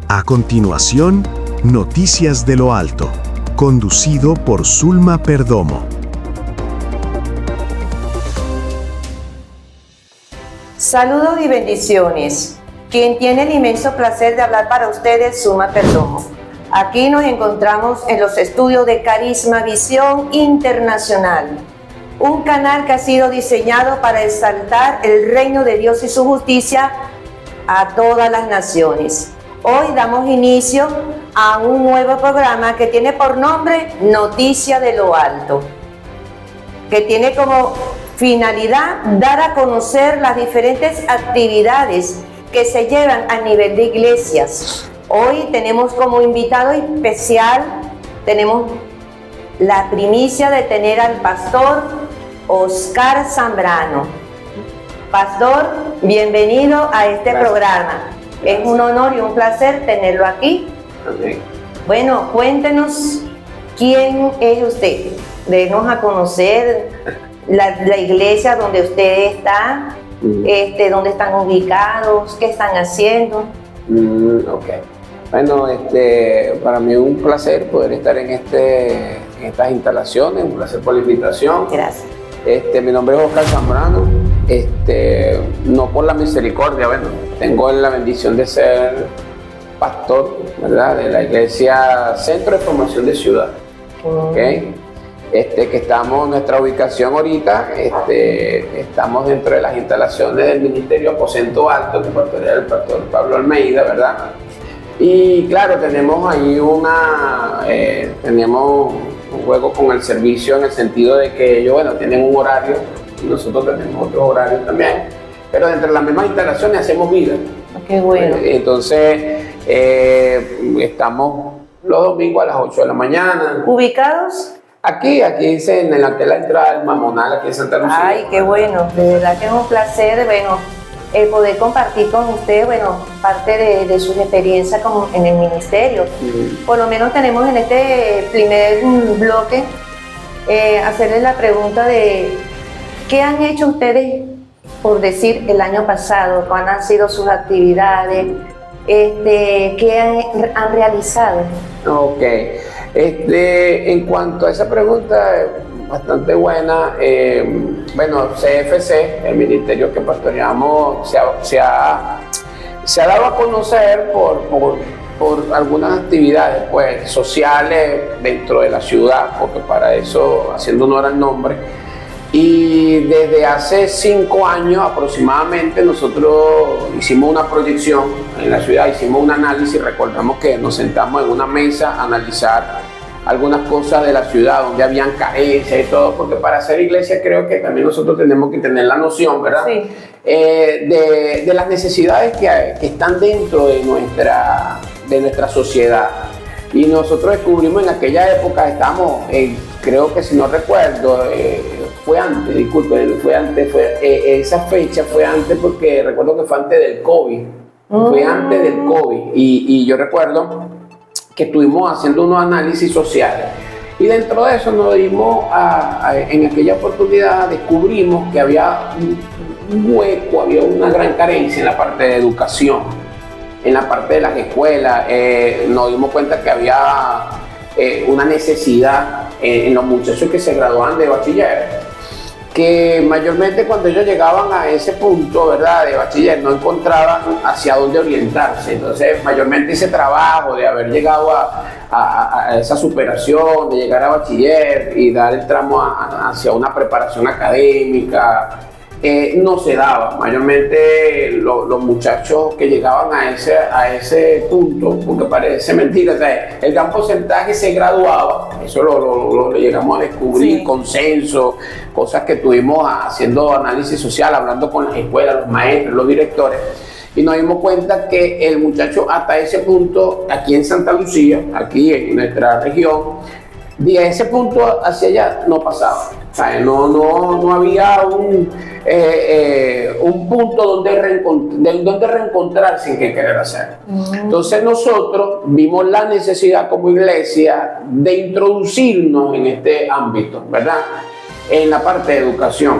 A continuación, Noticias de lo Alto, conducido por Zulma Perdomo. Saludos y bendiciones. Quien tiene el inmenso placer de hablar para ustedes, Zulma Perdomo. Aquí nos encontramos en los estudios de Carisma Visión Internacional, un canal que ha sido diseñado para exaltar el reino de Dios y su justicia a todas las naciones. Hoy damos inicio a un nuevo programa que tiene por nombre Noticia de lo Alto, que tiene como finalidad dar a conocer las diferentes actividades que se llevan a nivel de iglesias. Hoy tenemos como invitado especial, tenemos la primicia de tener al pastor Oscar Zambrano. Pastor, bienvenido a este programa. Es un honor y un placer tenerlo aquí. Okay. Bueno, cuéntenos quién es usted. Denos a conocer la iglesia donde usted está, dónde están ubicados, qué están haciendo. Ok. Bueno, para mí es un placer poder estar en estas instalaciones, un placer por la invitación. Gracias. Mi nombre es Oscar Zambrano, no por la misericordia, bueno, tengo la bendición de ser pastor, ¿verdad?, de la iglesia Centro de Formación de Ciudad, ¿okay? Que estamos, nuestra ubicación ahorita, estamos dentro de las instalaciones del Ministerio Aposento Alto, que pastorea el pastor Pablo Almeida, ¿verdad? Y claro, tenemos ahí tenemos un juego con el servicio en el sentido de que ellos, bueno, tienen un horario y nosotros tenemos otros horarios también, pero dentro de las mismas instalaciones hacemos vida. Qué bueno. Entonces, estamos los domingos a las 8 de la mañana. ¿Ubicados? Aquí en la entrada del Mamonal, aquí en Santa Lucía. Ay, qué bueno, de verdad que es un placer, bueno, el poder compartir con usted, bueno, parte de sus experiencias como en el ministerio. Por lo menos tenemos en este primer bloque hacerles la pregunta de ¿qué han hecho ustedes, por decir, el año pasado? ¿Cuáles han sido sus actividades? ¿Qué han realizado? Ok. En cuanto a esa pregunta, bastante buena. Bueno, CFC, el ministerio que pastoreamos, se ha dado a conocer por algunas actividades, pues, sociales dentro de la ciudad, porque para eso, haciendo honor al nombre, y desde hace 5 años aproximadamente nosotros hicimos una proyección en la ciudad, hicimos un análisis, recordamos que nos sentamos en una mesa a analizar algunas cosas de la ciudad donde habían carencias y todo, porque para hacer iglesia creo que también nosotros tenemos que tener la noción, ¿verdad? Sí. De las necesidades que están dentro de nuestra sociedad. Y nosotros descubrimos en aquella época, creo que si no recuerdo, esa fecha fue antes, porque recuerdo que fue antes del COVID, fue antes del COVID, y yo recuerdo que estuvimos haciendo unos análisis sociales, y dentro de eso nos dimos en aquella oportunidad descubrimos que había un hueco, había una gran carencia en la parte de educación, en la parte de las escuelas. Nos dimos cuenta que había una necesidad en los muchachos que se graduaban de bachiller, que mayormente cuando ellos llegaban a ese punto, ¿verdad?, de bachiller, no encontraban hacia dónde orientarse. Entonces, mayormente ese trabajo de haber llegado a esa superación, de llegar a bachiller y dar el tramo hacia una preparación académica, no se daba. Mayormente los muchachos que llegaban a ese punto, porque parece mentira, o sea, el gran porcentaje se graduaba, eso lo llegamos a descubrir, sí. Consenso, cosas que estuvimos haciendo análisis social, hablando con las escuelas, los maestros, los directores, y nos dimos cuenta que el muchacho hasta ese punto, aquí en Santa Lucía, aquí en nuestra región, de ese punto hacia allá no pasaba. O sea, no había un punto donde reencontrarse en qué querer hacer. Entonces nosotros vimos la necesidad como iglesia de introducirnos en este ámbito, ¿verdad?, en la parte de educación.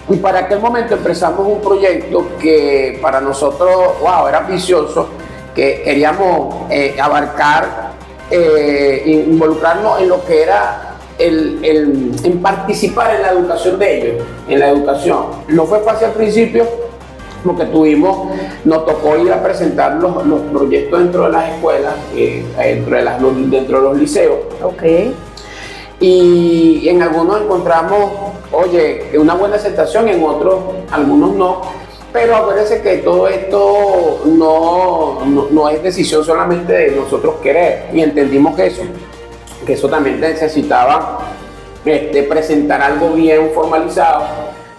Y para aquel momento empezamos un proyecto que para nosotros, wow, era ambicioso, que queríamos abarcar, involucrarnos en lo que era en participar en la educación de ellos, en la educación. No fue fácil al principio, porque nos tocó ir a presentar los proyectos dentro de las escuelas, dentro de los liceos. Ok. Y en algunos encontramos, oye, una buena aceptación, en otros, algunos no. Pero acuérdense que todo esto no es decisión solamente de nosotros querer, y entendimos que eso también necesitaba presentar algo bien formalizado,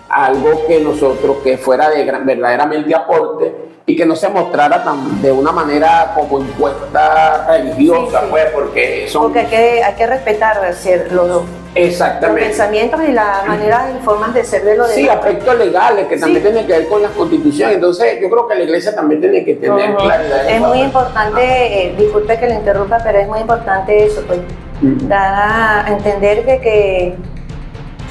algo que fuera verdaderamente aporte y que no se mostrara de una manera como impuesta religiosa, Sí. pues, porque Porque hay que respetar los Exactamente. pensamientos y las maneras y formas de ser de los Sí, demás. aspectos legales que también tienen que ver con la Constitución. Entonces, yo creo que la iglesia también tiene que tener claridad. Es muy importante, disculpe que le interrumpa, pero es muy importante eso, pues, dar a entender que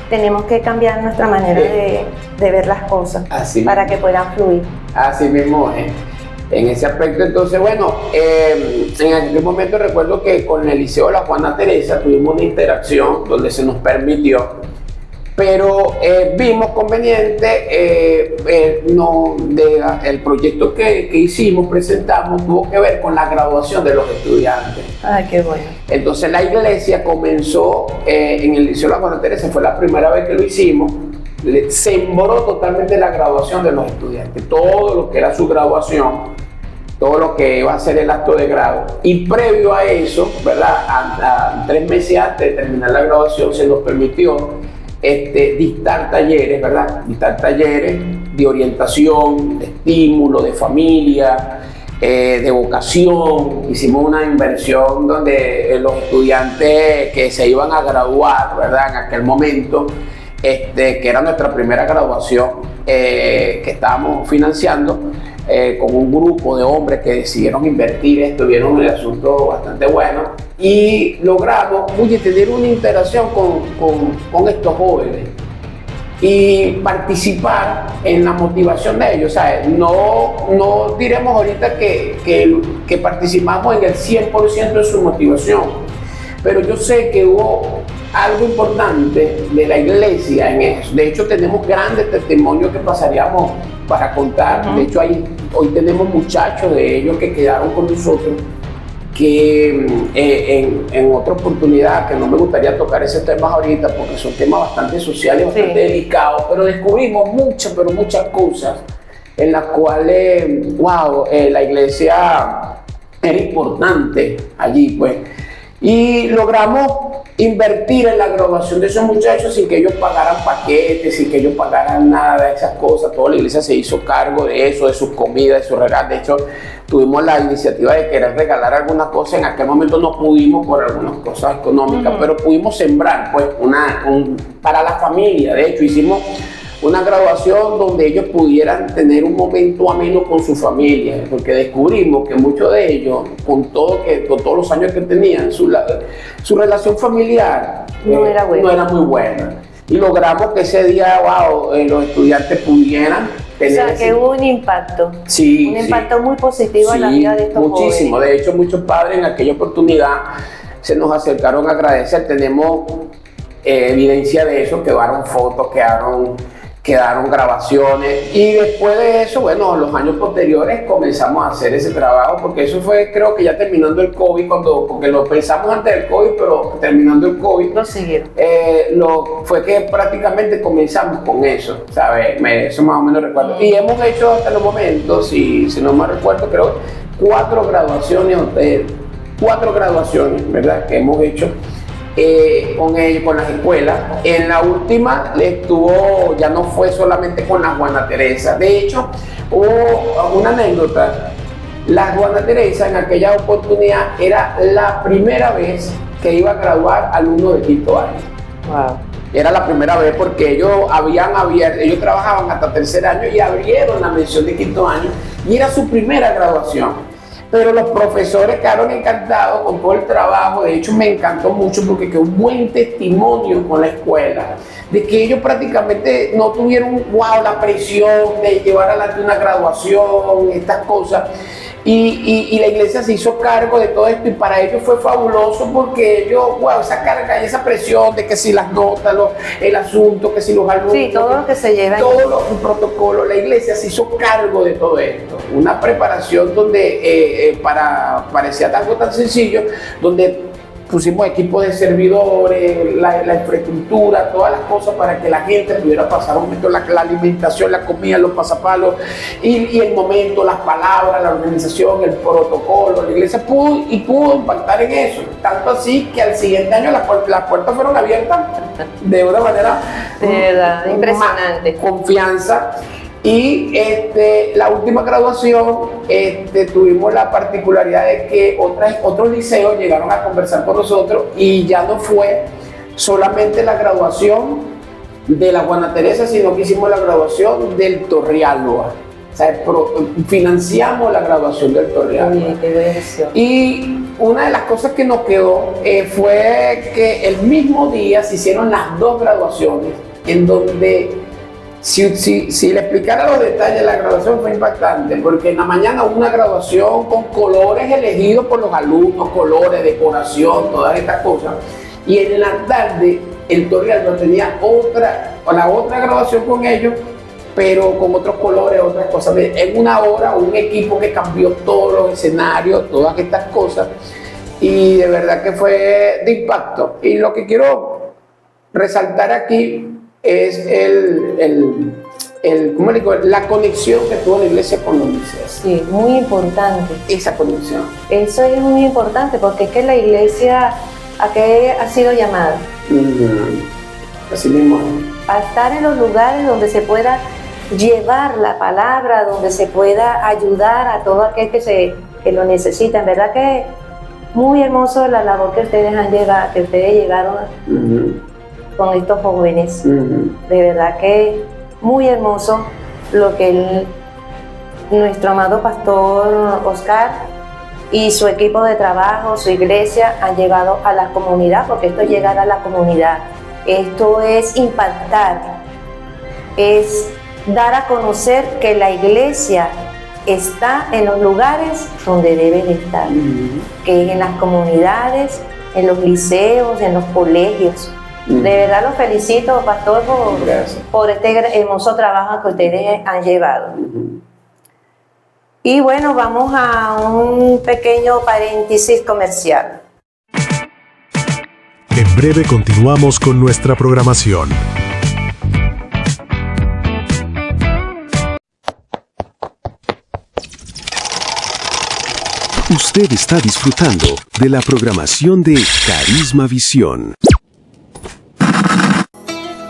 tenemos que cambiar nuestra manera de ver las cosas Así para mismo. que puedan fluir. Así mismo es. En ese aspecto, entonces, bueno, en aquel momento recuerdo que con el Liceo de la Juana Teresa tuvimos una interacción donde se nos permitió, pero vimos conveniente, el proyecto que hicimos, presentamos, tuvo que ver con la graduación de los estudiantes. Ay, qué bueno. Entonces la iglesia comenzó en el Liceo de la Juana Teresa, fue la primera vez que lo hicimos, sembró totalmente la graduación de los estudiantes, todo lo que era su graduación, todo lo que iba a ser el acto de grado. Y previo a eso, ¿verdad? 3 meses antes de terminar la graduación, se nos permitió dictar talleres, ¿verdad? Dictar talleres de orientación, de estímulo, de familia, de vocación. Hicimos una inversión donde los estudiantes que se iban a graduar, ¿verdad? En aquel momento, que era nuestra primera graduación que estábamos financiando, con un grupo de hombres que decidieron invertir esto, vieron el asunto bastante bueno y logramos tener una interacción con estos jóvenes y participar en la motivación de ellos. ¿Sabes? No diremos ahorita que participamos en el 100% de su motivación, pero yo sé que hubo algo importante de la iglesia en eso. De hecho, tenemos grandes testimonios que pasaríamos para contar. De hecho, hoy tenemos muchachos de ellos que quedaron con nosotros, que en otra oportunidad, que no me gustaría tocar esos temas ahorita porque son temas bastante sociales, bastante delicados, pero descubrimos muchas cosas en las cuales, la iglesia era importante allí, pues. Y logramos invertir en la graduación de esos muchachos sin que ellos pagaran paquetes, sin que ellos pagaran nada de esas cosas. Toda la iglesia se hizo cargo de eso, de sus comidas, de sus regalos. De hecho, tuvimos la iniciativa de querer regalar algunas cosas. En aquel momento no pudimos por algunas cosas económicas, pero pudimos sembrar pues, para la familia. De hecho, hicimos una graduación donde ellos pudieran tener un momento ameno con su familia, porque descubrimos que muchos de ellos, con todos los años que tenían, su relación familiar no era muy buena. Y logramos que ese día, los estudiantes pudieran tener... O sea, que hubo un impacto. Sí, un impacto muy positivo en la vida de estos muchísimo. jóvenes. De hecho, muchos padres en aquella oportunidad se nos acercaron a agradecer. Tenemos evidencia de eso, quedaron fotos, quedaron grabaciones, y después de eso, bueno, los años posteriores comenzamos a hacer ese trabajo, porque eso fue, creo que ya terminando el COVID, porque lo pensamos antes del COVID, pero terminando el COVID, Lo siguieron. fue que prácticamente comenzamos con eso, ¿sabes? Eso más o menos recuerdo. Y hemos hecho hasta los momentos, si no me recuerdo, creo, 4 graduaciones, ¿verdad? Que hemos hecho con las escuelas. En la última ya no fue solamente con la Juana Teresa. De hecho, hubo una anécdota. La Juana Teresa en aquella oportunidad era la primera vez que iba a graduar alumnos de quinto año. Wow. Era la primera vez porque ellos trabajaban hasta tercer año y abrieron la mención de quinto año y era su primera graduación. Pero los profesores quedaron encantados con todo el trabajo. De hecho, me encantó mucho porque quedó un buen testimonio con la escuela, de que ellos prácticamente no tuvieron la presión de llevar adelante una graduación, estas cosas. Y la iglesia se hizo cargo de todo esto y para ellos fue fabuloso porque ellos, wow, esa carga y esa presión de que si las notas, el asunto, que si los alumnos, Sí, todo lo que se lleva. todo el protocolo, la iglesia se hizo cargo de todo esto. Una preparación donde parecía algo tan sencillo, donde pusimos equipos de servidores, la infraestructura, todas las cosas para que la gente pudiera pasar un momento, la alimentación, la comida, los pasapalos y el momento, las palabras, la organización, el protocolo. La iglesia pudo impactar en eso, tanto así que al siguiente año las puertas fueron abiertas de una manera de verdad, impresionante. Confianza. Y la última graduación tuvimos la particularidad de que otros liceos llegaron a conversar con nosotros y ya no fue solamente la graduación de la Juana Teresa, sino que hicimos la graduación del Torrealba. O sea, financiamos la graduación del Torrealba. Y una de las cosas que nos quedó fue que el mismo día se hicieron las dos graduaciones, en donde si le explicara los detalles, la graduación fue impactante, porque en la mañana hubo una graduación con colores elegidos por los alumnos, colores, decoración, todas estas cosas. Y en la tarde, el Torrealba tenía la otra graduación con ellos, pero con otros colores, otras cosas. En una hora, un equipo que cambió todos los escenarios, todas estas cosas. Y de verdad que fue de impacto. Y lo que quiero resaltar aquí es ¿cómo le digo? La conexión que tuvo la iglesia con los liceos. Sí, muy importante. Esa conexión. Eso es muy importante porque es que la iglesia, ¿a qué ha sido llamada? Así mismo. A estar en los lugares donde se pueda llevar la palabra, donde se pueda ayudar a todo aquel que lo necesita. En verdad que muy hermoso la labor que ustedes llegaron con estos jóvenes. De verdad que muy hermoso lo que nuestro amado pastor Oscar y su equipo de trabajo, su iglesia, han llevado a la comunidad, porque esto es llegar a la comunidad. Esto es impactar, es dar a conocer que la iglesia está en los lugares donde debe de estar, que es en las comunidades, en los liceos, en los colegios. De verdad los felicito, pastor, por este hermoso trabajo que ustedes han llevado. Y bueno, vamos a un pequeño paréntesis comercial. En breve continuamos con nuestra programación. Usted está disfrutando de la programación de Carisma Visión.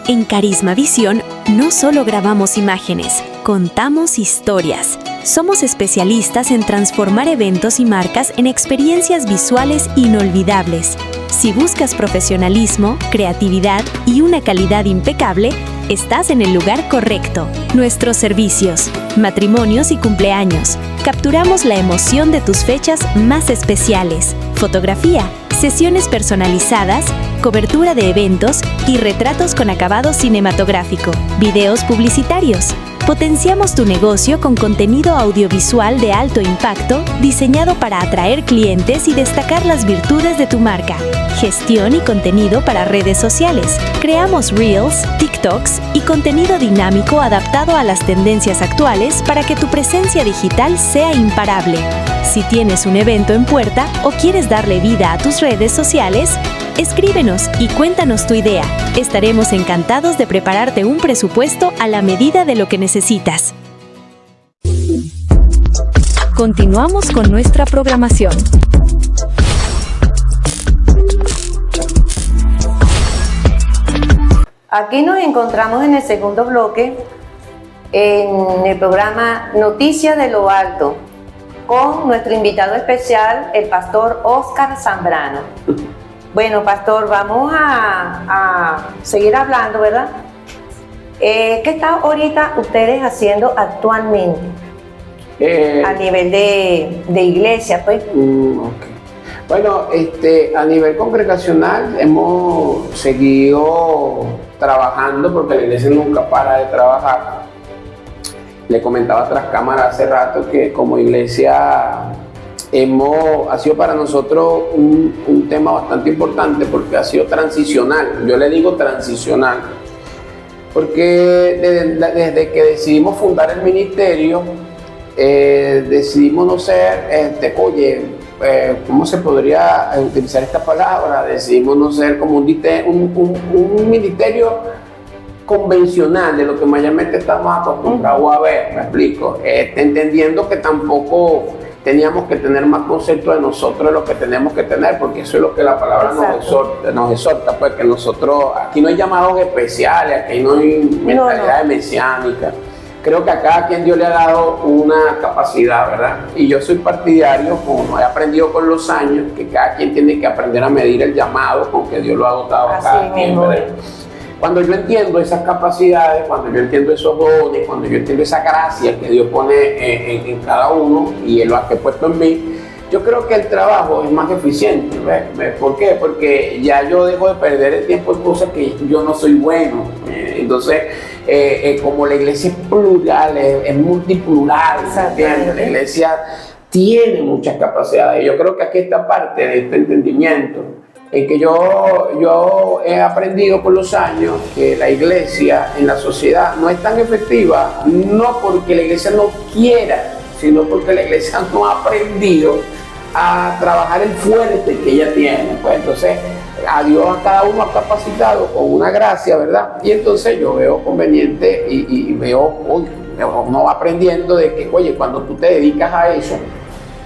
En Carisma Visión no solo grabamos imágenes, contamos historias. Somos especialistas en transformar eventos y marcas en experiencias visuales inolvidables. Si buscas profesionalismo, creatividad y una calidad impecable, estás en el lugar correcto. Nuestros servicios, matrimonios y cumpleaños. Capturamos la emoción de tus fechas más especiales. Fotografía, sesiones personalizadas, cobertura de eventos y retratos con acabado cinematográfico. Videos publicitarios. Potenciamos tu negocio con contenido audiovisual de alto impacto, diseñado para atraer clientes y destacar las virtudes de tu marca. Gestión y contenido para redes sociales. Creamos Reels, TikToks y contenido dinámico adaptado a las tendencias actuales para que tu presencia digital sea imparable. Si tienes un evento en puerta o quieres darle vida a tus redes sociales, escríbenos y cuéntanos tu idea. Estaremos encantados de prepararte un presupuesto a la medida de lo que necesitas. Continuamos con nuestra programación. Aquí nos encontramos en el segundo bloque, en el programa Noticias de lo Alto, con nuestro invitado especial, el pastor Oscar Zambrano. Bueno, pastor, vamos a seguir hablando, ¿verdad? ¿Qué están ahorita ustedes haciendo actualmente a nivel de iglesia, pues? Bueno, a nivel congregacional hemos seguido trabajando porque la iglesia nunca para de trabajar. Le comentaba tras cámara hace rato que como iglesia ha sido para nosotros un tema bastante importante porque ha sido transicional. Yo le digo transicional porque desde que decidimos fundar el ministerio, decidimos no ser, ¿cómo se podría utilizar esta palabra? Decidimos no ser como un ministerio convencional de lo que mayormente estamos acostumbrados a ver, me explico, entendiendo que tampoco teníamos que tener más concepto de nosotros de lo que tenemos que tener, porque eso es lo que la palabra nos exhorta, pues que nosotros, aquí no hay llamados especiales, aquí no hay mentalidad mesiánica. Creo que a cada quien Dios le ha dado una capacidad, ¿verdad? Y yo soy partidario, como he aprendido con los años, que cada quien tiene que aprender a medir el llamado con que Dios lo ha dotado a cada quien, ¿verdad? Cuando yo entiendo esas capacidades, cuando yo entiendo esos dones, cuando yo entiendo esa gracia que Dios pone en cada uno y Él lo ha puesto en mí, yo creo que el trabajo es más eficiente. ¿Ves? ¿Por qué? Porque ya yo dejo de perder el tiempo en cosas que yo no soy bueno. Entonces, como la iglesia es plural, es multiplural, la iglesia tiene muchas capacidades. Yo creo que aquí está parte de este entendimiento, en que yo he aprendido con los años que la iglesia en la sociedad no es tan efectiva, no porque la iglesia no quiera, sino porque la iglesia no ha aprendido a trabajar el fuerte que ella tiene. Pues entonces a Dios a cada uno ha capacitado con una gracia, ¿verdad? Y entonces yo veo conveniente y uno va aprendiendo de que, oye, cuando tú te dedicas a eso,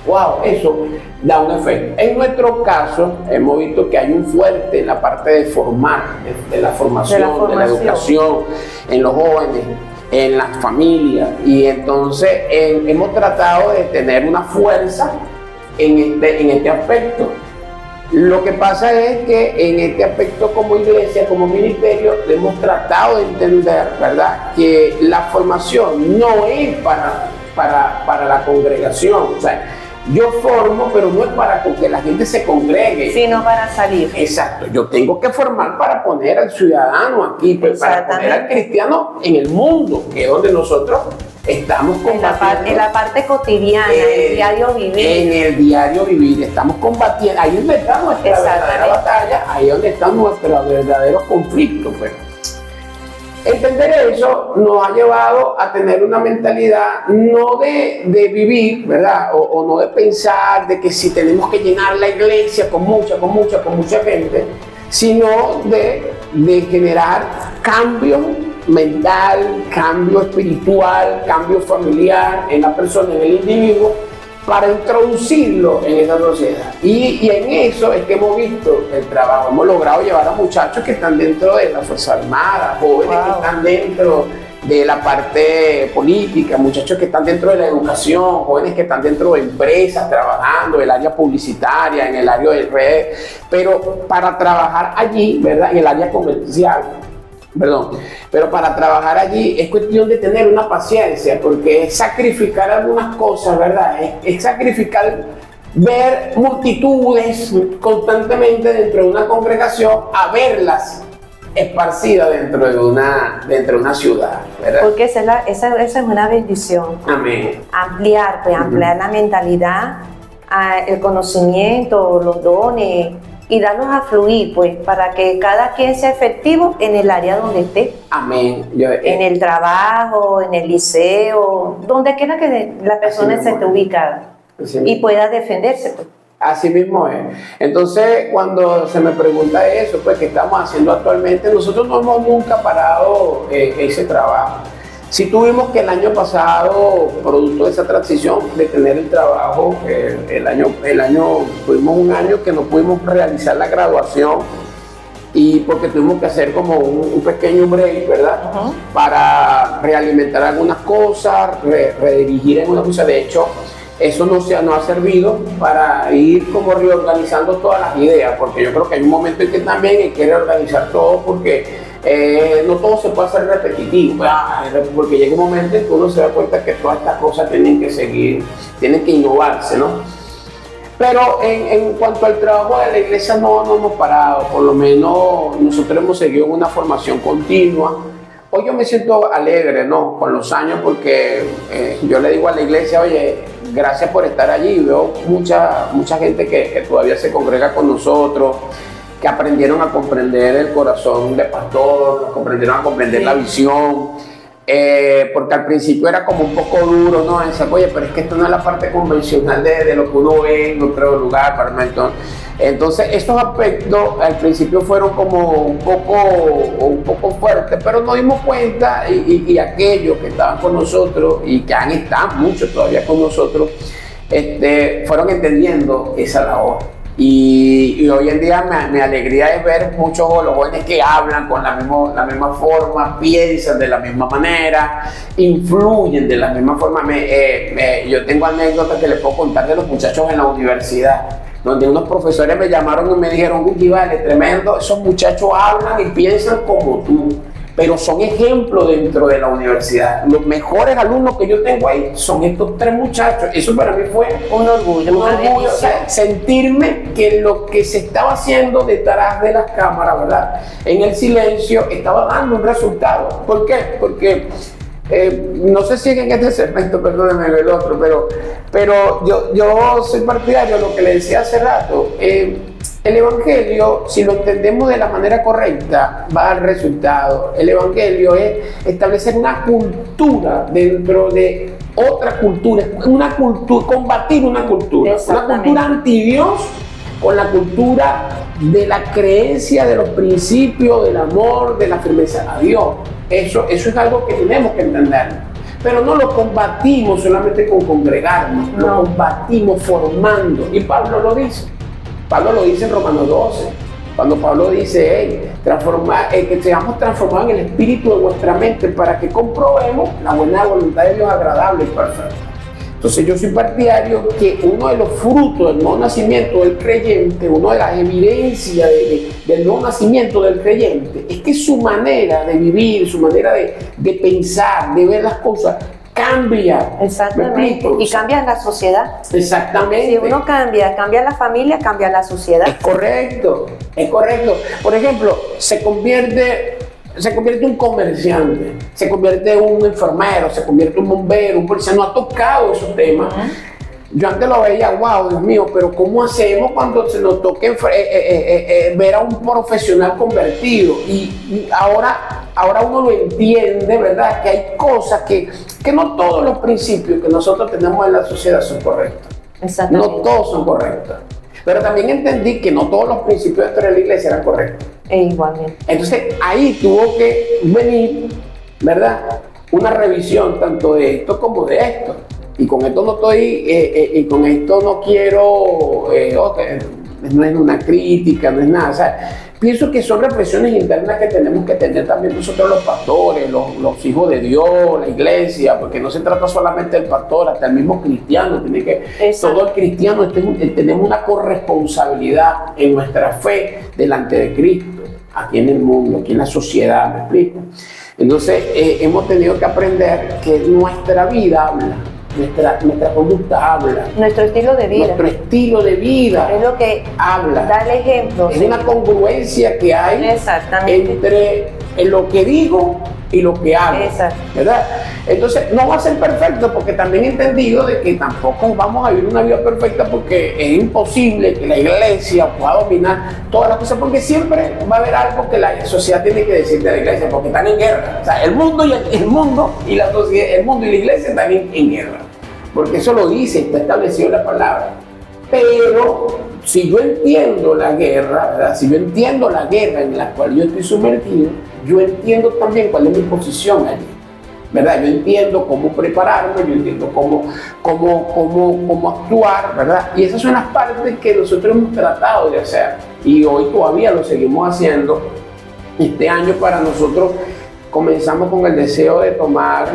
wow, eso da un efecto. En nuestro caso, hemos visto que hay un fuerte en la parte de formar, de la formación, de la educación, en los jóvenes, en las familias. Y entonces hemos tratado de tener una fuerza en este aspecto. Lo que pasa es que en este aspecto como iglesia, como ministerio, hemos tratado de entender, ¿verdad?, que la formación no es para la congregación. O sea, yo formo, pero no es para que la gente se congregue, sino para salir. Exacto, yo tengo que formar para poner al ciudadano aquí, para poner al cristiano en el mundo, que es donde nosotros estamos combatiendo. En la parte cotidiana, en el diario vivir. En el diario vivir, estamos combatiendo, ahí es donde está nuestra verdadera batalla, ahí es donde están nuestros verdaderos conflictos, pues. Entender eso nos ha llevado a tener una mentalidad no de vivir, ¿verdad? O no de pensar de que si tenemos que llenar la iglesia con mucha gente, sino de generar cambio mental, cambio espiritual, cambio familiar en la persona, en el individuo, para introducirlo en esa sociedad. Y en eso es que hemos visto el trabajo. Hemos logrado llevar a muchachos que están dentro de la Fuerza Armada, jóvenes que están dentro de la parte política, muchachos que están dentro de la educación, jóvenes que están dentro de empresas trabajando, en el área publicitaria, en el área de redes, pero para trabajar allí, ¿verdad?, en el área comercial. Pero para trabajar allí es cuestión de tener una paciencia, porque es sacrificar algunas cosas, ¿verdad? Es sacrificar ver multitudes constantemente dentro de una congregación a verlas esparcidas dentro de una ciudad, ¿verdad? Porque esa es una bendición. Amén. Ampliar la mentalidad, el conocimiento, los dones, y darlos a fluir, pues, para que cada quien sea efectivo en el área donde esté. Amén. En el trabajo, en el liceo, donde quiera que la persona se esté ubicada y pueda defenderse, pues. Así mismo es. Entonces, cuando se me pregunta eso, pues, ¿qué estamos haciendo actualmente? Nosotros no hemos nunca parado ese trabajo. Sí tuvimos que el año pasado, producto de esa transición de tener el trabajo, tuvimos un año que no pudimos realizar la graduación, y porque tuvimos que hacer como un pequeño break, ¿verdad? Para realimentar algunas cosas, redirigir algunas cosas. De hecho, eso nos ha servido para ir como reorganizando todas las ideas, porque yo creo que hay un momento en que también hay que reorganizar todo, porque no todo se puede hacer repetitivo, porque llega un momento en que uno se da cuenta que todas estas cosas tienen que seguir, tienen que innovarse, ¿no? Pero en cuanto al trabajo de la iglesia no hemos parado, por lo menos nosotros hemos seguido una formación continua, Hoy yo me siento alegre, ¿no? Con los años, porque yo le digo a la iglesia, oye, gracias por estar allí. Veo mucha gente que todavía se congrega con nosotros, que aprendieron a comprender el corazón de pastor, comprendieron a comprender la visión. Porque al principio era como un poco duro, ¿no? Decir, oye, pero es que esto no es la parte convencional de lo que uno ve en otro lugar, para mí. Entonces, estos aspectos al principio fueron como un poco fuertes, pero nos dimos cuenta y aquellos que estaban con nosotros y que están muchos todavía con nosotros, fueron entendiendo esa labor. Y hoy en día mi alegría es ver muchos de los jóvenes que hablan con la misma forma, piensan de la misma manera, influyen de la misma forma. Yo tengo anécdotas que les puedo contar de los muchachos en la universidad, donde unos profesores me llamaron y me dijeron, Guti, vale, tremendo, esos muchachos hablan y piensan como tú, pero son ejemplos dentro de la universidad. Los mejores alumnos que yo tengo ahí son estos 3 muchachos. Eso para mí fue un orgullo, o sea, sentirme que lo que se estaba haciendo detrás de las cámaras, ¿verdad?, en el silencio, estaba dando un resultado. ¿Por qué? Porque no sé si es en este segmento, perdónenme el otro, pero yo soy partidario de lo que le decía hace rato. El Evangelio, si lo entendemos de la manera correcta, va a dar resultado. El Evangelio es establecer una cultura dentro de otra cultura, combatir una cultura anti-Dios con la cultura de la creencia, de los principios, del amor, de la firmeza a Dios. Eso es algo que tenemos que entender. Pero no lo combatimos solamente con congregarnos, lo combatimos formando. Y Pablo lo dice. Pablo lo dice en Romanos 12, cuando Pablo dice, que seamos transformados en el espíritu de vuestra mente para que comprobemos la buena voluntad de Dios, agradable y perfecta. Entonces yo soy partidario que uno de los frutos del nuevo nacimiento del creyente, una de las evidencias del nuevo nacimiento del creyente, es que su manera de vivir, su manera de pensar, de ver las cosas, cambia. Exactamente. Y cambia la sociedad. Exactamente. Si uno cambia la familia, cambia la sociedad. Es correcto. Por ejemplo, se convierte un comerciante, se convierte un enfermero, se convierte un bombero, un policía. No ha tocado esos temas. Yo antes lo veía, wow, Dios mío, pero ¿cómo hacemos cuando se nos toque ver a un profesional convertido? Y ahora uno lo entiende, ¿verdad? Que hay cosas que no todos los principios que nosotros tenemos en la sociedad son correctos. Exactamente. No todos son correctos. Pero también entendí que no todos los principios dentro de la iglesia eran correctos. Igualmente. Entonces ahí tuvo que venir, ¿verdad?, una revisión tanto de esto como de esto. Y con esto no quiero, no es una crítica, no es nada. O sea, pienso que son reflexiones internas que tenemos que tener también nosotros los pastores, los hijos de Dios, la iglesia, porque no se trata solamente del pastor, hasta el mismo cristiano tiene que, todo el cristiano tenemos una corresponsabilidad en nuestra fe delante de Cristo, aquí en el mundo, aquí en la sociedad, ¿me explico? Entonces hemos tenido que aprender que nuestra vida habla. Nuestra conducta habla. Nuestro estilo de vida. Nuestro estilo de vida es lo que habla. Da el ejemplo. Es una congruencia que hay entre lo que digo y lo que hago. ¿Verdad? Entonces, no va a ser perfecto porque también he entendido de que tampoco vamos a vivir una vida perfecta porque es imposible que la iglesia pueda dominar todas las cosas porque siempre va a haber algo que la sociedad tiene que decir de la iglesia porque están en guerra. O sea, el mundo y la sociedad, el mundo y la iglesia están en guerra. Porque eso lo dice, está establecido en la palabra. Pero si yo entiendo la guerra, ¿verdad?, si yo entiendo la guerra en la cual yo estoy sumergido, yo entiendo también cuál es mi posición allí, ¿verdad? Yo entiendo cómo prepararme, yo entiendo cómo actuar, ¿verdad? Y esas son las partes que nosotros hemos tratado de hacer y hoy todavía lo seguimos haciendo. Este año para nosotros comenzamos con el deseo de tomar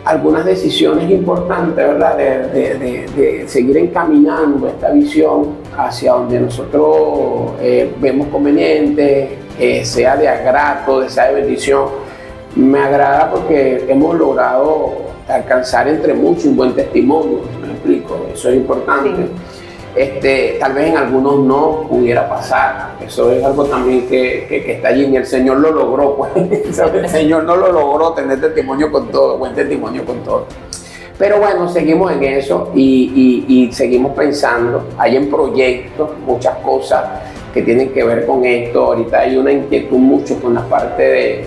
algunas decisiones importantes, ¿verdad? De seguir encaminando esta visión hacia donde nosotros vemos conveniente, sea de agrado, sea de bendición. Me agrada porque hemos logrado alcanzar entre muchos un buen testimonio, me explico, eso es importante. Tal vez en algunos no pudiera pasar. Eso es algo también que está allí, y el Señor lo logró, pues. El Señor no lo logró tener testimonio con todo, buen testimonio con todo. Pero bueno, seguimos en eso y seguimos pensando. Hay en proyectos muchas cosas que tienen que ver con esto. Ahorita hay una inquietud mucho con la parte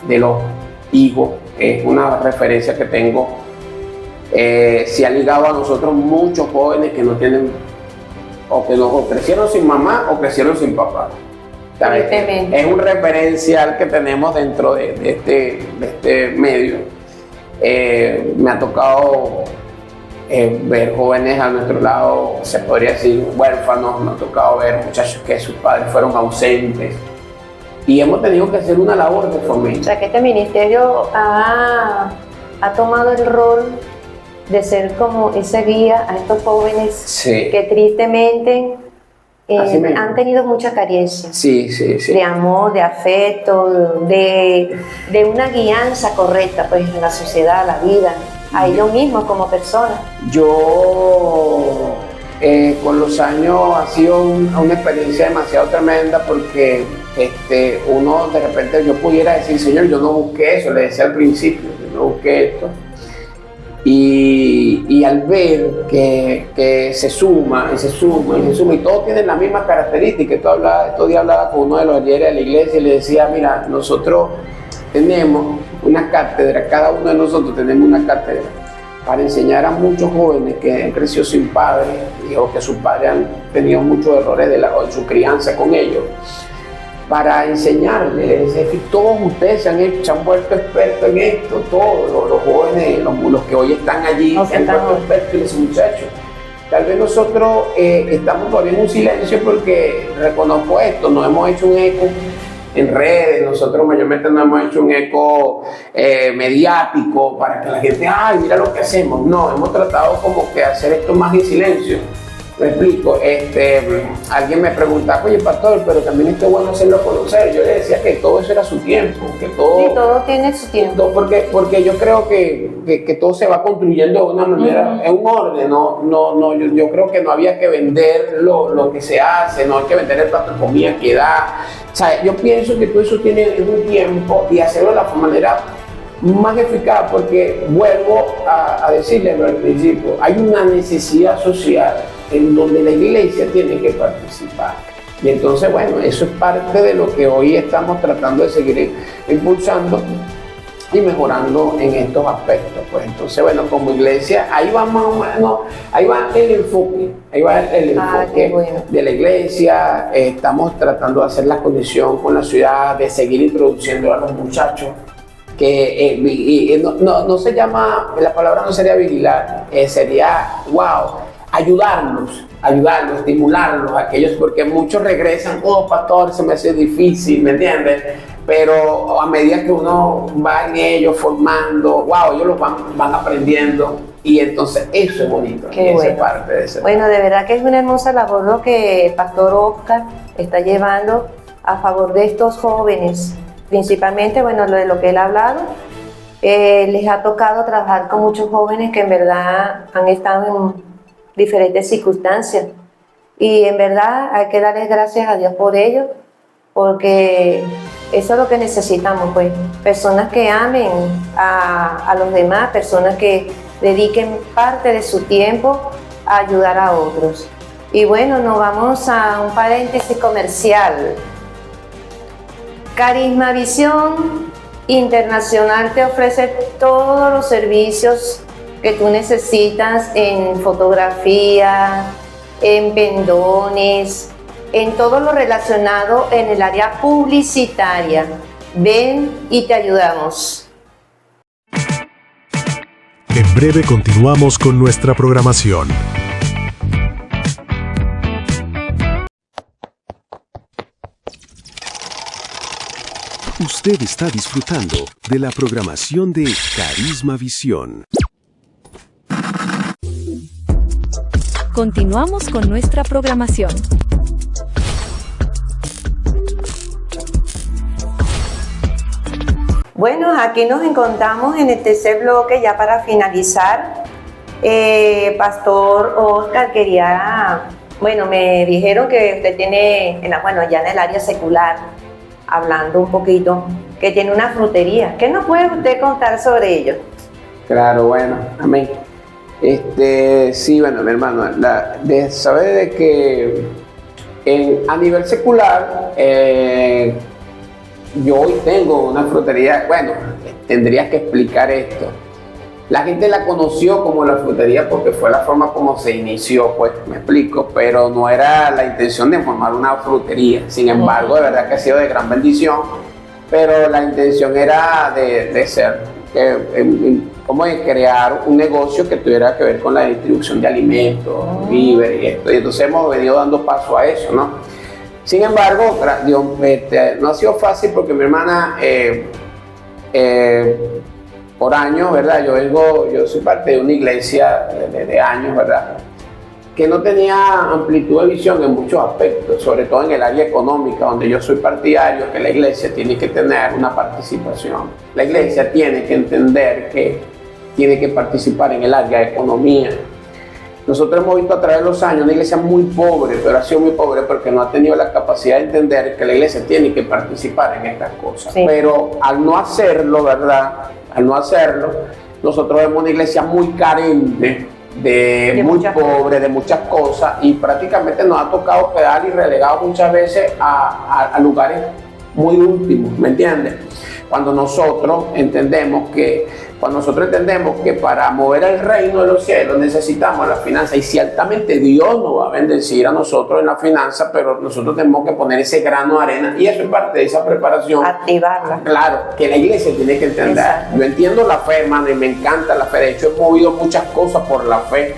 de los hijos. Es una referencia que tengo. Se ha ligado a nosotros muchos jóvenes que no tienen, o crecieron sin mamá o crecieron sin papá. Es un referencial que tenemos dentro de este medio. Me ha tocado ver jóvenes a nuestro lado, se podría decir huérfanos. Me ha tocado ver muchachos que sus padres fueron ausentes y hemos tenido que hacer una labor de familia. O sea, que este ministerio ha tomado el rol de ser como ese guía a estos jóvenes, sí, que tristemente han tenido mucha carencia, sí. De amor, de afecto, de una guianza correcta, pues, en la sociedad, a la vida, a ellos mismos como personas. Yo, con los años, ha sido una experiencia demasiado tremenda, porque uno de repente, yo pudiera decir, Señor, yo no busqué eso, le decía al principio, yo no busqué esto. Y al ver que se suma y todos tienen las mismas características. Estos días hablaba con uno de los líderes de la iglesia y le decía, mira, nosotros tenemos una cátedra, cada uno de nosotros tenemos una cátedra para enseñar a muchos jóvenes que han crecido sin padres, o que sus padres han tenido muchos errores de su crianza con ellos, para enseñarles. Es decir, todos ustedes se han vuelto expertos en esto, todos los jóvenes, los que hoy están allí, se han vuelto expertos en ese muchacho. Tal vez nosotros estamos todavía en un silencio, porque reconozco esto, no hemos hecho un eco en redes, nosotros mayormente no hemos hecho un eco mediático para que la gente, ay, mira lo que hacemos. No, hemos tratado como que hacer esto más en silencio. Me explico, alguien me preguntaba, oye, pastor, pero también es bueno hacerlo conocer. Yo le decía que todo eso era su tiempo, que todo... Sí, todo tiene su tiempo. Porque yo creo que todo se va construyendo de una manera, en un orden. Yo creo que no había que vender lo que se hace, no hay que vender el plato de comida que da. O sea, yo pienso que todo eso tiene un tiempo, y hacerlo de la manera más eficaz, porque vuelvo a decirle al principio, hay una necesidad social en donde la iglesia tiene que participar. Y entonces, bueno, eso es parte de lo que hoy estamos tratando de seguir impulsando y mejorando en estos aspectos. Pues entonces, bueno, como iglesia, ahí va más o menos, ahí va el enfoque, bueno, de la iglesia. Estamos tratando de hacer la conexión con la ciudad, de seguir introduciendo a los muchachos, que no se llama, la palabra no sería vigilar, sería, ayudarlos, estimularlos a aquellos, porque muchos regresan, pastor, se me hace difícil, ¿me entiendes? Pero a medida que uno va en ellos formando, ellos los van aprendiendo, y entonces eso es bonito. Qué bueno. Es parte de eso. Bueno, de verdad que es una hermosa labor lo que el pastor Oscar está llevando a favor de estos jóvenes, principalmente, bueno, lo que él ha hablado. Les ha tocado trabajar con muchos jóvenes que en verdad han estado en diferentes circunstancias, y en verdad hay que darles gracias a Dios por ello, porque eso es lo que necesitamos, pues, personas que amen a los demás, personas que dediquen parte de su tiempo a ayudar a otros. Y bueno, nos vamos a un paréntesis comercial. Carisma Visión Internacional te ofrece todos los servicios que tú necesitas en fotografía, en pendones, en todo lo relacionado en el área publicitaria. Ven y te ayudamos. En breve continuamos con nuestra programación. Usted está disfrutando de la programación de Carisma Visión. Continuamos con nuestra programación. Bueno, aquí nos encontramos en el tercer bloque, ya para finalizar. Pastor Oscar, quería Bueno, me dijeron que usted tiene, ya en el área secular, hablando un poquito, que tiene una frutería. ¿Qué nos puede usted contar sobre ello? Claro, bueno, amén. Sí, bueno, mi hermano, saber de que a nivel secular, yo hoy tengo una frutería. Bueno, tendría que explicar esto. La gente la conoció como la frutería porque fue la forma como se inició, pues, me explico, pero no era la intención de formar una frutería. Sin embargo, de verdad que ha sido de gran bendición, pero la intención era de ser, como de crear un negocio que tuviera que ver con la distribución de alimentos, víveres y esto. Y entonces hemos venido dando paso a eso, ¿no? Sin embargo, no ha sido fácil porque mi hermana, por años, ¿verdad? Yo soy parte de una iglesia de años, ¿verdad? Que no tenía amplitud de visión en muchos aspectos, sobre todo en el área económica, donde yo soy partidario que la iglesia tiene que tener una participación. La iglesia tiene que entender que tiene que participar en el área de economía. Nosotros hemos visto a través de los años una iglesia muy pobre, pero ha sido muy pobre porque no ha tenido la capacidad de entender que la iglesia tiene que participar en estas cosas. Sí. Pero al no hacerlo, ¿verdad? Al no hacerlo, nosotros vemos una iglesia muy carente, muy pobre, de muchas cosas, y prácticamente nos ha tocado quedar y relegados muchas veces a lugares muy últimos, ¿me entiendes? Cuando nosotros entendemos que para mover el reino de los cielos necesitamos la finanza, y ciertamente Dios nos va a bendecir a nosotros en la finanza, pero nosotros tenemos que poner ese grano de arena, y eso es parte de esa preparación. Activarla. Claro, que la iglesia tiene que entender. Exacto. Yo entiendo la fe, hermano, y me encanta la fe. De hecho, he movido muchas cosas por la fe,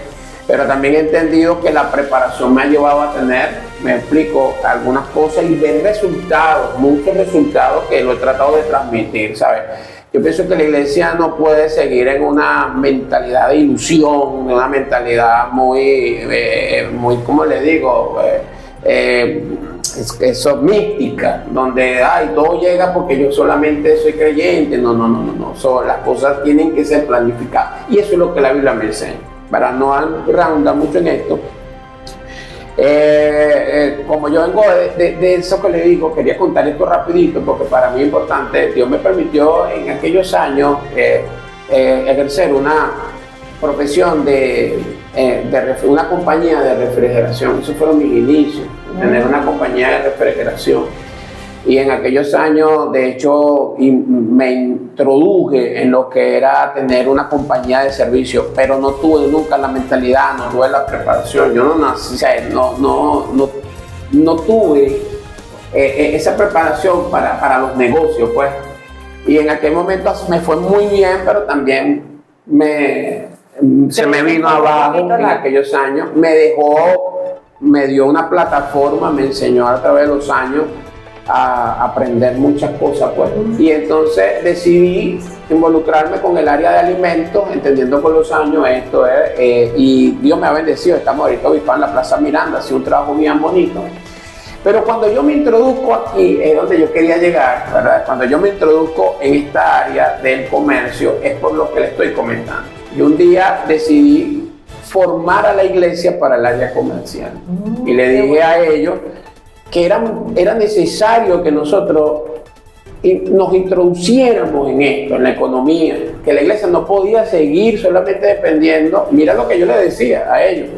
pero también he entendido que la preparación me ha llevado a tener, me explico, algunas cosas y ver resultados, muchos resultados que lo he tratado de transmitir, ¿sabes? Yo pienso que la iglesia no puede seguir en una mentalidad de ilusión, una mentalidad muy, ¿cómo le digo? Eso mística, donde todo llega porque yo solamente soy creyente. No. Las cosas tienen que ser planificadas. Y eso es lo que la Biblia me enseña. Para no ahondar mucho en esto, como yo vengo de eso que le digo, quería contar esto rapidito porque para mí es importante. Dios me permitió en aquellos años ejercer una profesión de una compañía de refrigeración. Esos fueron mis inicios, tener una compañía de refrigeración. Y en aquellos años, de hecho, me introduje en lo que era tener una compañía de servicio, pero no tuve nunca la mentalidad, no tuve la preparación. Yo no nací, o sea, no tuve esa preparación para los negocios, pues. Y en aquel momento me fue muy bien, pero también se me vino abajo en aquellos años. Me dio una plataforma, me enseñó a través de los años a aprender muchas cosas, pues. Y entonces decidí involucrarme con el área de alimentos, entendiendo con los años esto y Dios me ha bendecido. Estamos ahorita ubicados en la Plaza Miranda, ha sido un trabajo bien bonito. Pero cuando yo me introduzco aquí, es donde yo quería llegar, ¿verdad? Cuando yo me introduzco en esta área del comercio, es por lo que le estoy comentando. Y un día decidí formar a la iglesia para el área comercial. Y le dije a ellos que era necesario que nosotros nos introduciéramos en esto, en la economía, que la iglesia no podía seguir solamente dependiendo. Mira lo que yo le decía a ellos.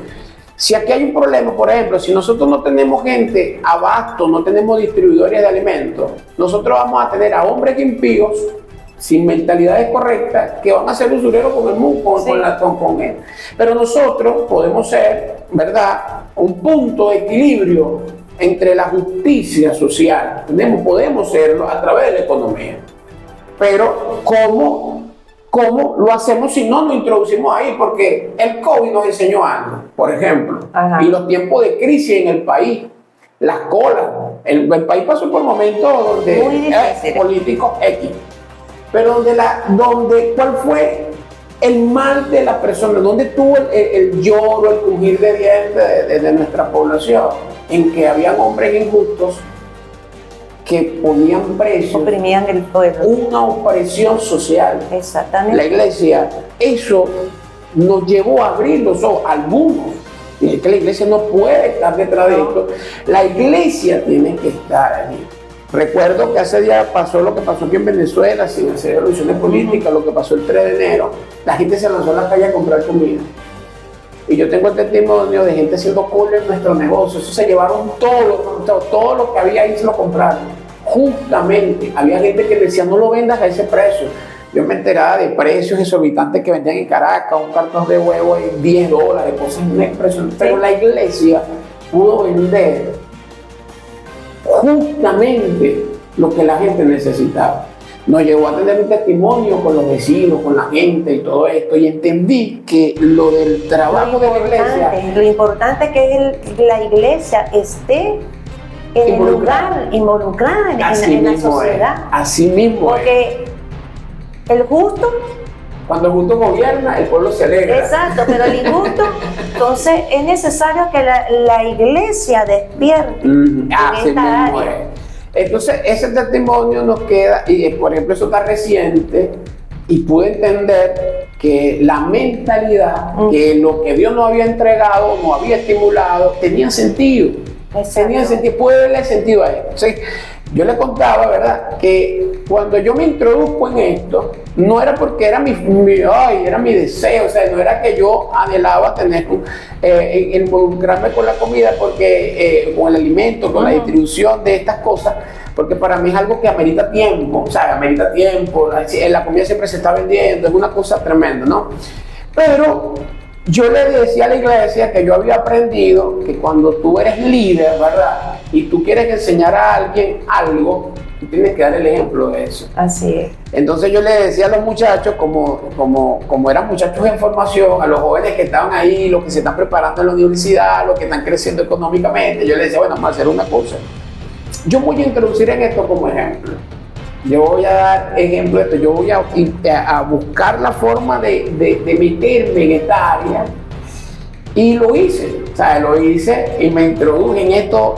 Si aquí hay un problema, por ejemplo, si nosotros no tenemos gente abasto, no tenemos distribuidores de alimentos, nosotros vamos a tener a hombres impíos, sin mentalidades correctas, que van a ser usureros con el mundo, con él. Pero nosotros podemos ser, ¿verdad?, un punto de equilibrio entre la justicia social. Podemos serlo a través de la economía. Pero ¿cómo lo hacemos si no nos introducimos ahí? Porque el COVID nos enseñó algo, por ejemplo. Ajá. Y los tiempos de crisis en el país, las colas. El país pasó por momentos donde políticos X. Pero ¿cuál fue el mal de la persona? ¿Dónde tuvo el lloro, el crujir de dientes de nuestra población? En que habían hombres injustos que ponían presos, oprimían el pueblo. Una opresión social. Exactamente. La iglesia, eso nos llevó a abrir los ojos, algunos, Y es que la iglesia no puede estar detrás de esto. La iglesia tiene que estar allí. Recuerdo que hace días pasó lo que pasó aquí en Venezuela, sin hacer revoluciones políticas, lo que pasó el 3 de enero. La gente se lanzó a la calle a comprar comida. Y yo tengo el testimonio de gente haciendo cola en nuestro negocio. Eso se llevaron todo lo que había ahí se lo compraron. Justamente, había gente que decía, no lo vendas a ese precio. Yo me enteraba de precios exorbitantes que vendían en Caracas, un cartón de huevo en $10, cosas impresionantes. Pero la iglesia pudo vender justamente lo que la gente necesitaba. Nos llevó a tener un testimonio con los vecinos, con la gente y todo esto, y entendí que lo del trabajo de la iglesia... Lo importante es que la iglesia esté en el lugar, involucrada en la sociedad. Así mismo porque el justo... Cuando el justo gobierna, el pueblo se alegra. Exacto, pero el injusto, entonces es necesario que la iglesia despierte en esta área. Entonces, ese testimonio nos queda, y por ejemplo, eso está reciente, y pude entender que la mentalidad, que lo que Dios nos había entregado, nos había estimulado, tenía sentido. Tenía sentido, puede darle sentido a esto. ¿Sí? Yo le contaba, ¿verdad?, que cuando yo me introduzco en esto, no era porque era mi deseo, o sea, no era que yo anhelaba tener involucrarme con la comida, porque con el alimento, con la distribución de estas cosas, porque para mí es algo que amerita tiempo, o sea, amerita tiempo, la comida siempre se está vendiendo, es una cosa tremenda, ¿no? Pero yo le decía a la iglesia que yo había aprendido que cuando tú eres líder, ¿verdad?, y tú quieres enseñar a alguien algo, tú tienes que dar el ejemplo de eso. Así es. Entonces yo le decía a los muchachos, como eran muchachos en formación, a los jóvenes que estaban ahí, los que se están preparando en la universidad, los que están creciendo económicamente, yo les decía, bueno, vamos a hacer una cosa. Yo voy a introducir en esto como ejemplo. Yo voy a dar ejemplo de esto, yo voy a buscar la forma de meterme en esta área, y lo hice, o sea, lo hice y me introduje en esto.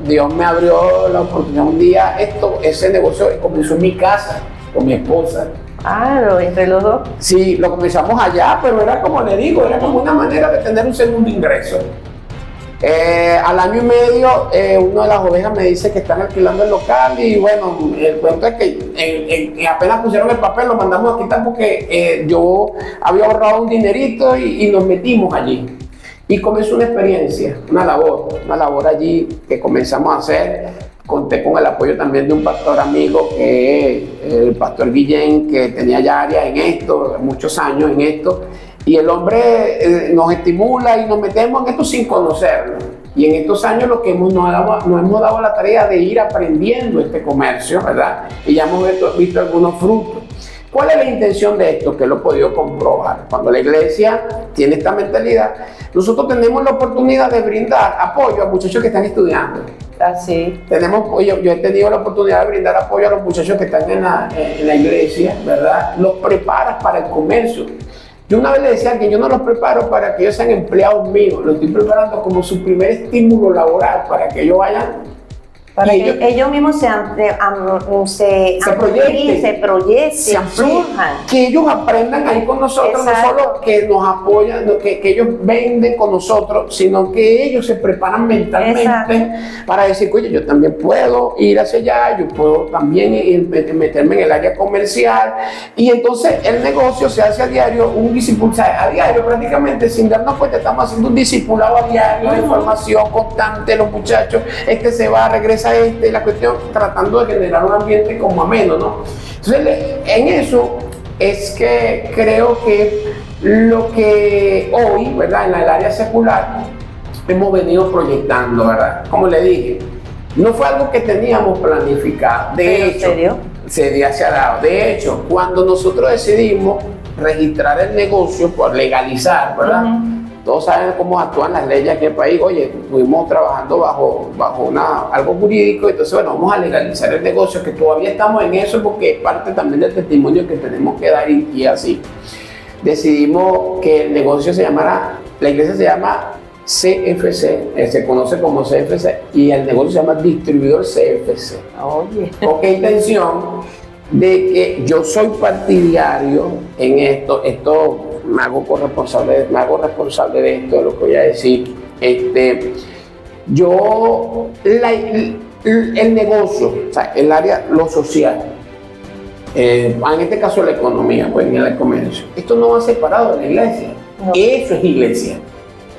Dios me abrió la oportunidad un día, ese negocio comenzó en mi casa con mi esposa. Claro, entre los dos. Sí, lo comenzamos allá, pero era como le digo, era como una manera de tener un segundo ingreso. Al año y medio, una de las ovejas me dice que están alquilando el local, y bueno, el cuento es que apenas pusieron el papel, lo mandamos a quitar porque yo había ahorrado un dinerito y nos metimos allí. Y comenzó una experiencia, una labor allí que comenzamos a hacer. Conté con el apoyo también de un pastor amigo, que es el pastor Guillén, que tenía ya áreas en esto, muchos años en esto. Y el hombre nos estimula y nos metemos en esto sin conocerlo. Y en estos años lo que nos hemos dado la tarea de ir aprendiendo este comercio, ¿verdad? Y ya hemos visto algunos frutos. ¿Cuál es la intención de esto? Que lo he podido comprobar. Cuando la iglesia tiene esta mentalidad, nosotros tenemos la oportunidad de brindar apoyo a muchachos que están estudiando. Así. Yo he tenido la oportunidad de brindar apoyo a los muchachos que están en la iglesia, ¿verdad? Los preparas para el comercio. Yo una vez le decía que yo no los preparo para que ellos sean empleados míos, los estoy preparando como su primer estímulo laboral para que ellos vayan. Para que ellos mismos se proyecten, surjan. Que ellos aprendan ahí con nosotros. Exacto. No solo que nos apoyan, que ellos venden con nosotros, sino que ellos se preparan mentalmente. Exacto. Para decir, oye, yo también puedo ir hacia allá, yo puedo también meterme en el área comercial. Y entonces el negocio se hace a diario, un discipulado, a diario prácticamente, sin darnos cuenta, estamos haciendo un discipulado a diario, de información constante, los muchachos, se va a regresar la cuestión, tratando de generar un ambiente como ameno, ¿no? Entonces, en eso es que creo que lo que hoy, ¿verdad?, en el área secular hemos venido proyectando, ¿verdad? Como le dije, no fue algo que teníamos planificado. De hecho, se ha dado. De hecho, cuando nosotros decidimos registrar el negocio por legalizar, ¿verdad? Todos saben cómo actúan las leyes aquí en el país. Oye, estuvimos trabajando bajo algo jurídico, entonces bueno, vamos a legalizar el negocio, que todavía estamos en eso porque es parte también del testimonio que tenemos que dar, y así. Decidimos que el negocio la iglesia se llama CFC, se conoce como CFC, y el negocio se llama Distribuidor CFC. Oye. ¿Con qué intención? De que yo soy partidario en esto me hago responsable de esto, de lo que voy a decir. El negocio, o sea, el área, lo social, en este caso la economía, pues en el comercio, esto no va separado de la iglesia. No. Eso es iglesia.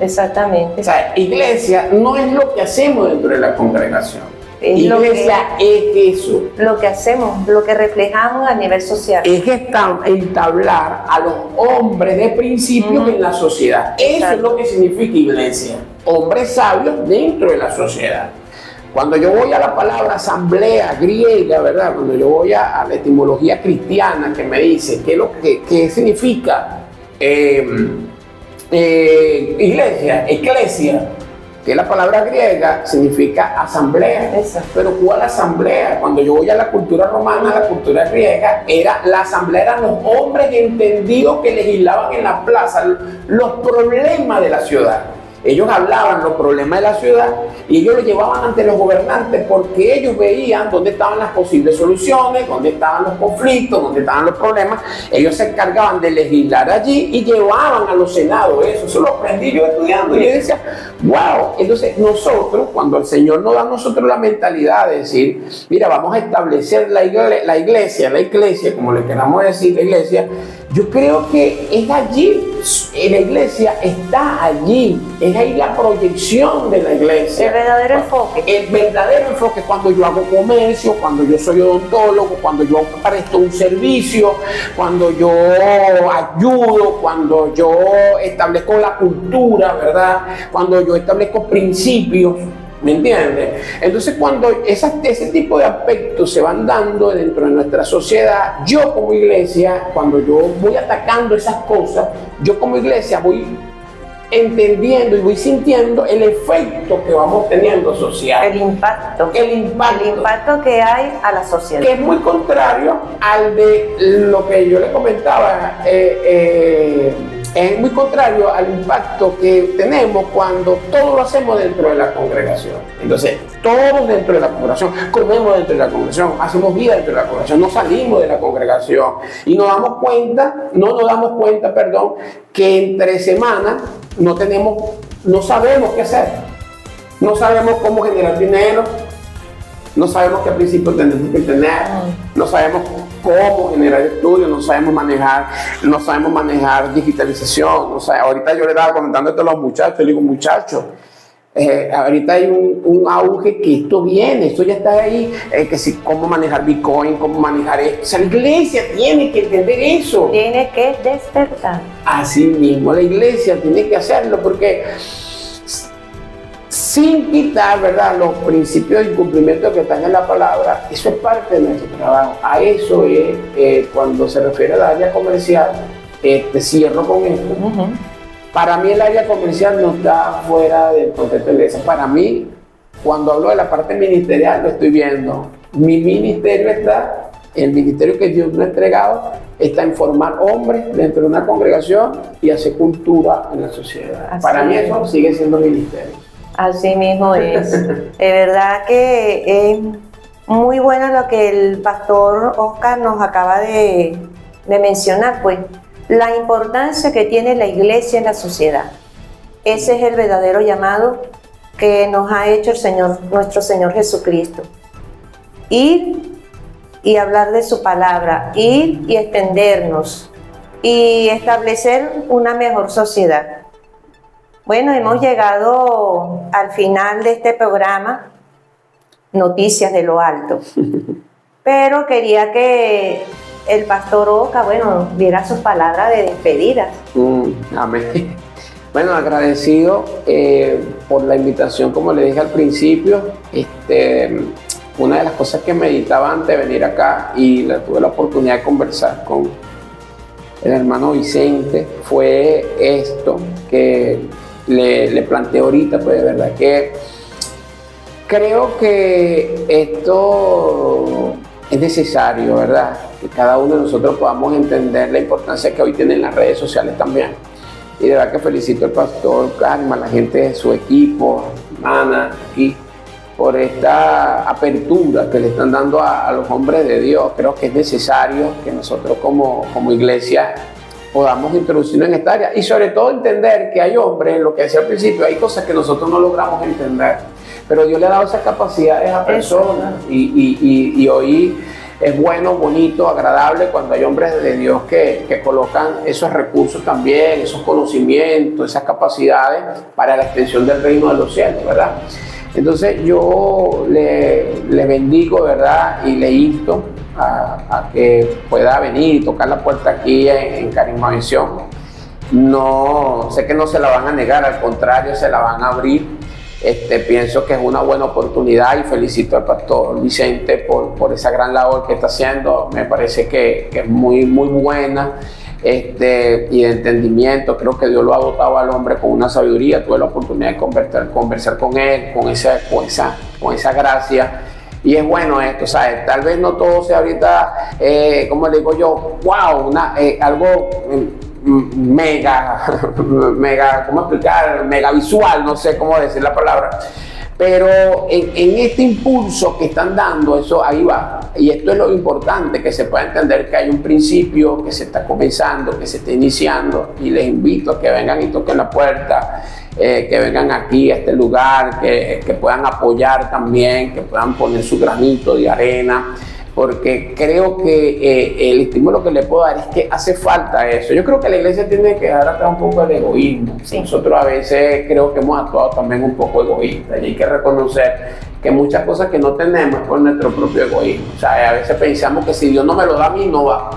Exactamente. O sea, iglesia no es lo que hacemos dentro de la congregación. Es Iglesia es eso. lo que hacemos, lo que reflejamos a nivel social. Es entablar a los hombres de principios en la sociedad. Eso es lo que significa iglesia. Hombres sabios dentro de la sociedad. Cuando yo voy a la palabra asamblea griega, ¿verdad? Cuando yo voy a la etimología cristiana que me dice qué significa iglesia, eclesia, que la palabra griega significa asamblea. Exacto. Pero ¿cuál asamblea? Cuando yo voy a la cultura romana, la cultura griega, la asamblea eran los hombres entendidos que legislaban en la plaza los problemas de la ciudad. Ellos hablaban los problemas de la ciudad y ellos los llevaban ante los gobernantes porque ellos veían dónde estaban las posibles soluciones, dónde estaban los conflictos, dónde estaban los problemas. Ellos se encargaban de legislar allí y llevaban a los senados eso. Eso lo aprendí yo estudiando y yo decía, wow. Entonces nosotros, cuando el Señor nos da a nosotros la mentalidad de decir, mira, vamos a establecer la iglesia, como le queramos decir, la iglesia, yo creo que es allí, la iglesia está allí, es ahí la proyección de la iglesia. El verdadero enfoque. El verdadero enfoque, cuando yo hago comercio, cuando yo soy odontólogo, cuando yo presto un servicio, cuando yo ayudo, cuando yo establezco la cultura, ¿verdad? Cuando yo establezco principios. ¿Me entiendes? Entonces, cuando ese tipo de aspectos se van dando dentro de nuestra sociedad, yo como iglesia, cuando yo voy atacando esas cosas, yo como iglesia voy entendiendo y voy sintiendo el efecto que vamos teniendo social. El impacto. El impacto que hay a la sociedad. Que es muy contrario al de lo que yo le comentaba. Es muy contrario al impacto que tenemos cuando todo lo hacemos dentro de la congregación. Entonces, todos dentro de la congregación, comemos dentro de la congregación, hacemos vida dentro de la congregación, no salimos de la congregación y no nos damos cuenta, que entre semanas no sabemos qué hacer, no sabemos cómo generar dinero, no sabemos qué principios tenemos que tener, no sabemos cómo generar estudios, no sabemos manejar digitalización. Ahorita yo le estaba comentando esto a los muchachos, le digo, muchachos, ahorita hay un auge que esto viene, esto ya está ahí, que si cómo manejar Bitcoin, cómo manejar esto. O sea, la iglesia tiene que entender eso. Tiene que despertar. Así mismo, la iglesia tiene que hacerlo porque sin quitar, ¿verdad?, los principios de cumplimiento que están en la palabra, eso es parte de nuestro trabajo. A eso es, cuando se refiere al área comercial, te cierro con esto. Para mí el área comercial no está fuera del contexto de la iglesia. Para mí, cuando hablo de la parte ministerial, lo estoy viendo. Mi ministerio el ministerio que Dios me ha entregado, está en formar hombres dentro de una congregación y hacer cultura en la sociedad. Así Para mí es. eso sigue siendo ministerio. Así mismo es. De verdad que es muy bueno lo que el pastor Oscar nos acaba de mencionar, pues, la importancia que tiene la iglesia en la sociedad. Ese es el verdadero llamado que nos ha hecho el Señor, nuestro Señor Jesucristo. Ir y hablar de su palabra, ir y extendernos y establecer una mejor sociedad. Bueno, hemos llegado al final de este programa, Noticias de lo Alto. Pero quería que el pastor Oscar, diera sus palabras de despedida. Amén. Bueno, agradecido por la invitación, como le dije al principio. Una de las cosas que meditaba antes de venir acá y tuve la oportunidad de conversar con el hermano Vicente fue esto que le planteé ahorita, pues de verdad que creo que esto es necesario, ¿verdad? Que cada uno de nosotros podamos entender la importancia que hoy tienen las redes sociales también. Y de verdad que felicito al pastor Karma, a la gente de su equipo, hermana, aquí, por esta apertura que le están dando a los hombres de Dios. Creo que es necesario que nosotros como iglesia podamos introducirnos en esta área y sobre todo entender que hay hombres, lo que decía al principio, hay cosas que nosotros no logramos entender, pero Dios le ha dado esas capacidades a personas y hoy es bueno, bonito, agradable cuando hay hombres de Dios que colocan esos recursos también, esos conocimientos, esas capacidades para la extensión del reino de los cielos, ¿verdad? Entonces yo le bendigo, ¿verdad? Y le insto a que pueda venir y tocar la puerta aquí en Carisma Visión. No, sé que no se la van a negar, al contrario, se la van a abrir. Pienso que es una buena oportunidad y felicito al pastor Vicente por esa gran labor que está haciendo. Me parece que es muy buena y de entendimiento. Creo que Dios lo ha dotado al hombre con una sabiduría. Tuve la oportunidad de conversar con él con esa gracia. Y es bueno esto, ¿sabes? Tal vez no todo sea ahorita, como le digo yo, wow, algo mega, ¿cómo explicar? Mega visual, no sé cómo decir la palabra. Pero en este impulso que están dando, eso ahí va. Y esto es lo importante, que se pueda entender que hay un principio que se está comenzando, que se está iniciando. Y les invito a que vengan y toquen la puerta, que vengan aquí a este lugar, que puedan apoyar también, que puedan poner su granito de arena. Porque creo que el estímulo que le puedo dar es que hace falta eso. Yo creo que la iglesia tiene que dejar atrás un poco el egoísmo. Sí. Nosotros a veces creo que hemos actuado también un poco egoístas y hay que reconocer que muchas cosas que no tenemos es por nuestro propio egoísmo. O sea, a veces pensamos que si Dios no me lo da a mí, no va.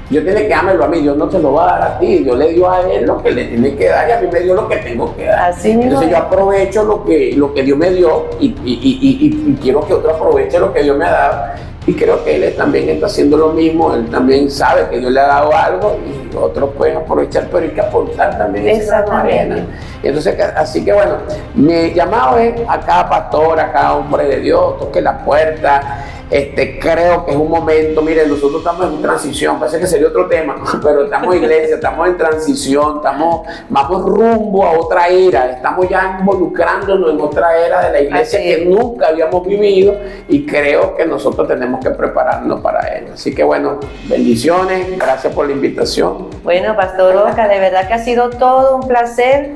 Dios tiene que dármelo a mí, Dios no te lo va a dar a ti. Dios le dio a él lo que le tiene que dar y a mí me dio lo que tengo que dar. Así mismo. Entonces yo aprovecho lo que Dios me dio y quiero que otro aproveche lo que Dios me ha dado. Y creo que él también está haciendo lo mismo, él también sabe que Dios le ha dado algo y otros pueden aprovechar, pero hay que aportar también esa arena. Entonces, así que bueno, mi llamado es a cada pastor, a cada hombre de Dios, toque la puerta. Creo que es un momento, miren, nosotros estamos en transición, parece que sería otro tema, pero estamos en iglesia, estamos en transición, vamos rumbo a otra era, estamos ya involucrándonos en otra era de la iglesia que nunca habíamos vivido y creo que nosotros tenemos que prepararnos para ello. Así que bueno, bendiciones, gracias por la invitación. Bueno, Pastor Oscar, de verdad que ha sido todo un placer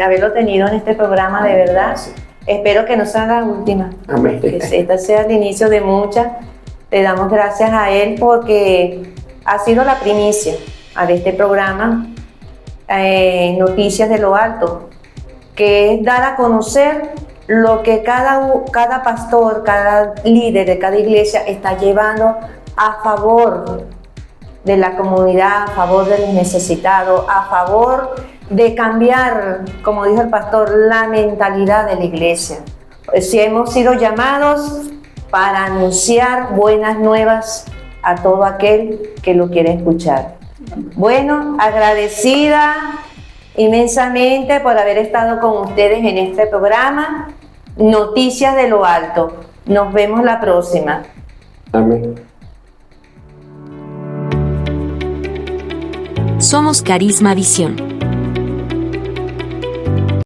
haberlo tenido en este programa, de verdad. Sí. Espero que no sea la última. Amén. Que esta sea el inicio de muchas. Le damos gracias a él porque ha sido la primicia de este programa, Noticias de lo Alto, que es dar a conocer lo que cada pastor, cada líder de cada iglesia está llevando a favor de la comunidad, a favor de los necesitados, a favor de cambiar, como dijo el pastor, la mentalidad de la iglesia. Si hemos sido llamados para anunciar buenas nuevas a todo aquel que lo quiere escuchar. Bueno, agradecida inmensamente por haber estado con ustedes en este programa, Noticias de lo Alto. Nos vemos la próxima. Amén. Somos Carisma Visión.